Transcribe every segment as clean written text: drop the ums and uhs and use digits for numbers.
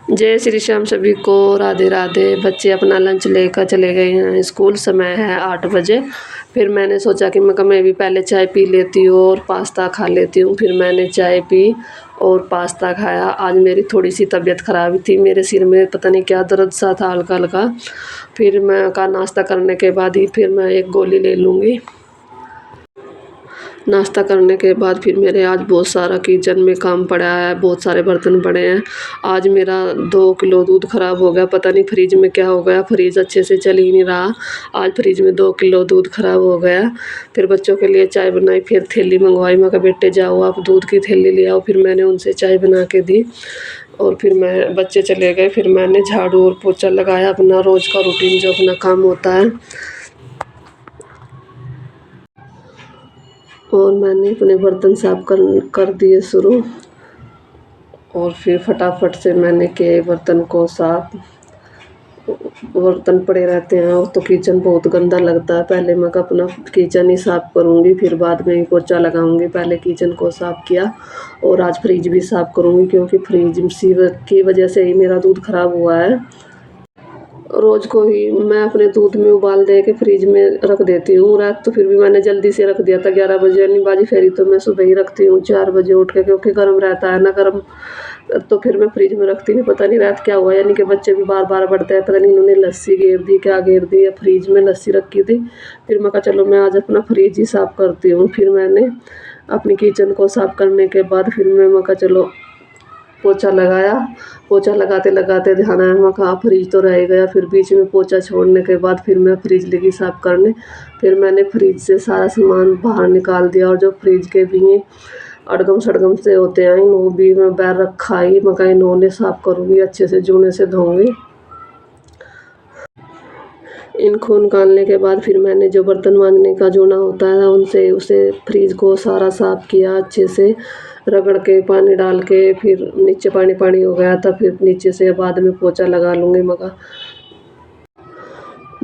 जय श्री श्याम सभी को, राधे राधे। बच्चे अपना लंच लेकर चले गए हैं स्कूल। समय है 8 बजे। फिर मैंने सोचा कि मैं भी पहले चाय पी लेती हूँ और पास्ता खा लेती हूँ। फिर मैंने चाय पी और पास्ता खाया। आज मेरी थोड़ी सी तबीयत ख़राब थी, मेरे सिर में पता नहीं क्या दर्द सा था हल्का हल्का। फिर मैं का नाश्ता करने के बाद ही फिर मैं एक गोली ले लूँगी। नाश्ता करने के बाद फिर मेरे आज बहुत सारा किचन में काम पड़ा है, बहुत सारे बर्तन पड़े हैं। आज मेरा 2 किलो दूध ख़राब हो गया, पता नहीं फ्रिज में क्या हो गया, फ्रिज अच्छे से चल ही नहीं रहा। आज फ्रिज में 2 किलो दूध ख़राब हो गया। फिर बच्चों के लिए चाय बनाई, फिर थैली मंगवाई। मैं कहा बेटे जाओ आप दूध की थैली ले आओ। फिर मैंने उनसे चाय बना के दी और फिर बच्चे चले गए। फिर मैंने झाड़ू और पोछा लगाया, अपना रोज़ का रूटीन जो अपना काम होता है। और मैंने अपने बर्तन साफ कर दिए शुरू। और फिर फटाफट से मैंने किए बर्तन को साफ। बर्तन पड़े रहते हैं और तो किचन बहुत गंदा लगता है। पहले मैं अपना किचन ही साफ़ करूँगी, फिर बाद में ही पोछा लगाऊँगी। पहले किचन को साफ़ किया और आज फ्रिज भी साफ़ करूँगी, क्योंकि फ्रिज की वजह से ही मेरा दूध ख़राब हुआ है। रोज़ को ही मैं अपने दूध में उबाल दे के फ्रिज में रख देती हूँ। रात तो फिर भी मैंने जल्दी से रख दिया था 11 बजे, यानी बाजी फेरी तो मैं सुबह ही रखती हूँ 4 बजे उठ के, क्योंकि गर्म रहता है ना। गर्म तो फिर मैं फ्रिज में रखती नहीं। पता नहीं रात क्या हुआ, यानी कि बच्चे भी बार बार बढ़ते हैं। पता नहीं इन्होंने लस्सी घेर दी क्या घेर दी, या फ्रिज में लस्सी रखी थी। फिर मैं कहा चलो मैं आज अपना फ्रिज ही साफ़ करती हूँ। फिर मैंने अपनी किचन को साफ़ करने के बाद फिर मैं कहा चलो पोछा लगाया। पोछा लगाते लगाते ध्यान आया, मैं कहा फ्रिज तो रह गया। फिर बीच में पोछा छोड़ने के बाद फिर मैं फ्रिज लगी साफ़ करने। फिर मैंने फ्रिज से सारा सामान बाहर निकाल दिया, और जो फ्रिज के भी अड़गम सड़गम से होते हैं वो भी मैं बाहर रखा ही। मैं कहा इन्होंने साफ़ करूँगी, अच्छे से जूने से धोऊँगी। इनको निकालने के बाद फिर मैंने जो बर्तन मांजने का जूना होता है उनसे उसे फ्रिज को सारा साफ़ किया अच्छे से, रगड़ के पानी डाल के। फिर नीचे पानी पानी हो गया था, फिर नीचे से बाद में पोछा लगा लूँगी। मगर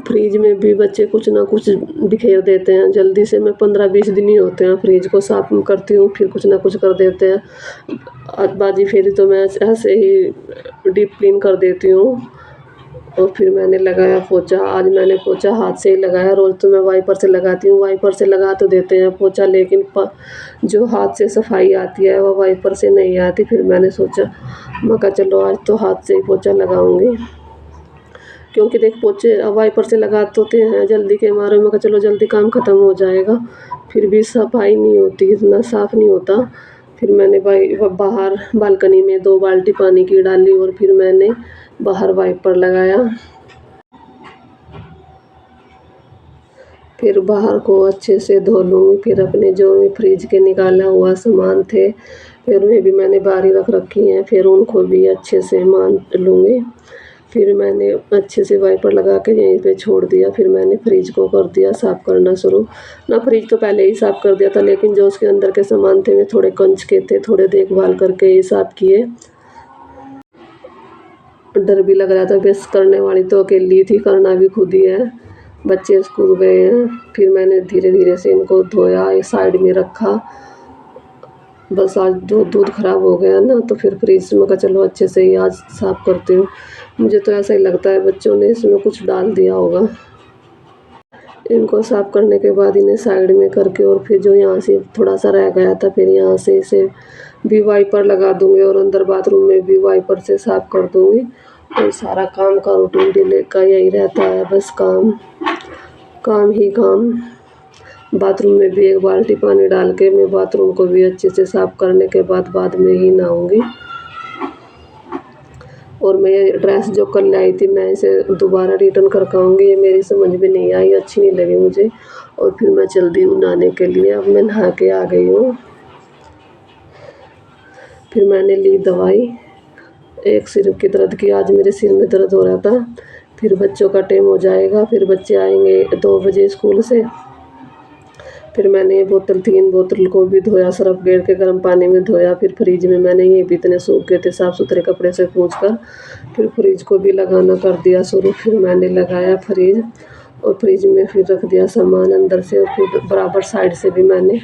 फ्रिज में भी बच्चे कुछ ना कुछ बिखेर देते हैं जल्दी से। मैं 15-20 दिन ही होते हैं फ्रिज को साफ़ करती हूँ, फिर कुछ ना कुछ कर देते हैं। आज बाजी फेरी तो मैं ऐसे ही डीप क्लीन कर देती हूँ। और फिर मैंने लगाया पोछा। आज मैंने पोछा हाथ से ही लगाया। रोज़ तो मैं वाइपर से लगाती हूँ, वाइपर से लगा तो देते हैं पोछा, लेकिन जो हाथ से सफाई आती है वो वाइपर से नहीं आती। फिर मैंने सोचा, मैं कहा चलो आज तो हाथ से ही पोछा लगाऊंगी, क्योंकि देख पोछे वाइपर से लगाते होते हैं जल्दी के मारे। मैं कहा चलो जल्दी काम ख़त्म हो जाएगा, फिर भी सफाई नहीं होती, इतना साफ़ नहीं होता। फिर मैंने बाहर बालकनी में 2 बाल्टी पानी की डाली और फिर मैंने बाहर वाइपर लगाया। फिर बाहर को अच्छे से धो लूँगी। फिर अपने जो फ्रिज के निकाला हुआ सामान थे फिर उन्हें भी मैंने बाहर ही रख रखी हैं, फिर उनको भी अच्छे से मान लूँगी। फिर मैंने अच्छे से वाइपर लगा के यहीं पे छोड़ दिया। फिर मैंने फ्रिज को कर दिया साफ़ करना शुरू। ना फ्रिज तो पहले ही साफ़ कर दिया था, लेकिन जो उसके अंदर के सामान थे वे थोड़े कंच के थे, थोड़े देखभाल करके ही साफ़ किए। डर भी लग रहा था, बस करने वाली तो अकेली थी, करना भी खुद ही है। बच्चे स्कूल गए हैं। फिर मैंने धीरे धीरे से इनको धोया, एक साइड में रखा। बस आज दूध ख़राब हो गया ना, तो फिर फ्रिज में कहा चलो अच्छे से ही आज साफ़ करती हूँ। मुझे तो ऐसा ही लगता है बच्चों ने इसमें कुछ डाल दिया होगा। इनको साफ़ करने के बाद इन्हें साइड में करके और फिर जो यहाँ से थोड़ा सा रह गया था फिर यहाँ से इसे भी वाइपर लगा दूँगी, और अंदर बाथरूम में भी वाइपर से साफ़ कर दूँगी। और सारा काम का रूटीन डेली का यही रहता है, बस काम ही काम। बाथरूम में भी 1 बाल्टी पानी डाल के मैं बाथरूम को भी अच्छे से साफ़ करने के बाद में ही नहाऊँगी। और मैं ये ड्रेस जो कल लाई थी मैं इसे दोबारा रिटर्न कर आऊँगी, ये मेरी समझ में नहीं आई, अच्छी नहीं लगी मुझे। और फिर मैं चल दी हूँ नहाने के लिए। अब मैं नहा के आ गई हूँ। फिर मैंने ली दवाई, एक सिर की दर्द की, आज मेरे सिर में दर्द हो रहा था। फिर बच्चों का टाइम हो जाएगा, फिर बच्चे आएंगे 2 बजे स्कूल से। फिर मैंने ये 3 बोतल को भी धोया, सरफ गेर के गर्म पानी में धोया। फिर फ्रिज में मैंने ये भी इतने सूख गए थे, साफ़ सुथरे कपड़े से पोंछ कर फिर फ्रिज को भी लगाना कर दिया शुरू। फिर मैंने लगाया फ्रिज, और फ्रिज में फिर रख दिया सामान अंदर से, और फिर बराबर साइड से भी मैंने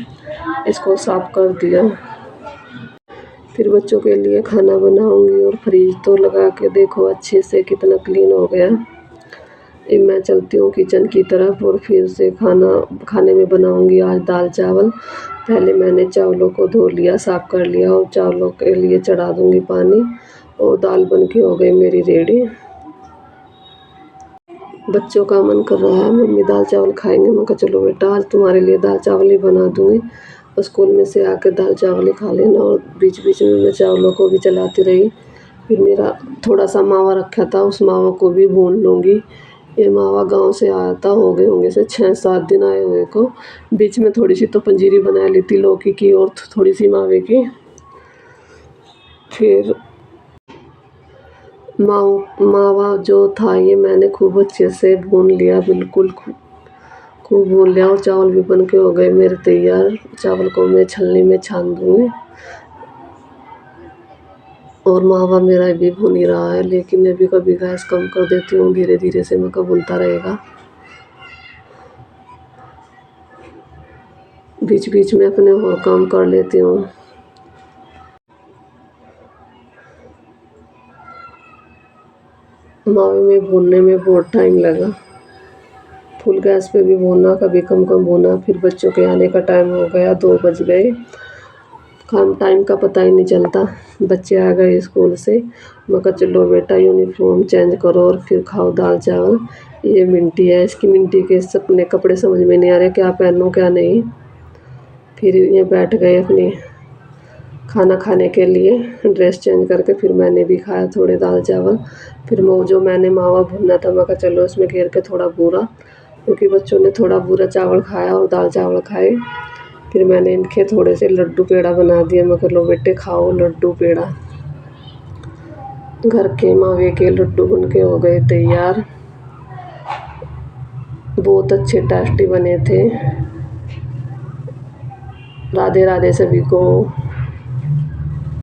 इसको साफ़ कर दिया। फिर बच्चों के लिए खाना बनाऊंगी। और फ्रिज तो लगा के देखो अच्छे से कितना क्लीन हो गया। अब मैं चलती हूँ किचन की तरफ और फिर से खाने में बनाऊंगी आज दाल चावल। पहले मैंने चावलों को धो लिया, साफ़ कर लिया और चावलों के लिए चढ़ा दूंगी पानी। और दाल बन के हो गई मेरी रेडी। बच्चों का मन कर रहा है मम्मी दाल चावल खाएंगे। मैं कहा चलो बेटा आज तुम्हारे लिए दाल चावल ही बना दूंगी। और स्कूल में से आकर दाल चावल ही खा लेना। और बीच बीच में मैं चावलों को भी चलाती रही। फिर मेरा थोड़ा सा मावा रखा था, उस मावा को भी भून लूँगी। ये मावा गांव से आया था, हो गए होंगे से 6-7 दिन आए हुए को। बीच में थोड़ी सी तो पंजीरी बना ली थी लौकी की और थोड़ी सी मावे की। फिर मावा जो था ये मैंने खूब अच्छे से भून लिया, बिल्कुल खूब भून लिया। और चावल भी बन के हो गए मेरे तैयार। चावल को मैं छलनी में छान दूँगी। और मावा मेरा भी भुन ही रहा है, लेकिन अभी कभी गैस कम कर देती हूँ, धीरे धीरे से मैं भुनता रहेगा। बीच बीच में अपने और काम कर लेती हूँ। मावे में भूनने में बहुत टाइम लगा। फुल गैस पे भी भूना, कभी कम भूना। फिर बच्चों के आने का टाइम हो गया, 2 बज गए। टाइम का पता ही नहीं चलता। बच्चे आ गए स्कूल से। मैं कहा चलो बेटा यूनिफॉर्म चेंज करो और फिर खाओ दाल चावल। ये मिंटी है, इसकी मिंटी के अपने कपड़े समझ में नहीं आ रहे क्या पहनूं क्या नहीं। फिर ये बैठ गए अपनी खाना खाने के लिए, ड्रेस चेंज करके। फिर मैंने भी खाया थोड़े दाल चावल। फिर वो जो मैंने मावा भुना था, मैं कहा चलो इसमें घेर के थोड़ा बूरा, क्योंकि बच्चों ने थोड़ा बूरा चावल खाया और दाल चावल खाए। फिर मैंने इनके थोड़े से लड्डू पेड़ा बना दिए। मैं कहा लो बेटे खाओ लड्डू पेड़ा। घर के मावे के लड्डू बन के हो गए तैयार। बहुत अच्छे टेस्टी बने थे। राधे राधे सभी को।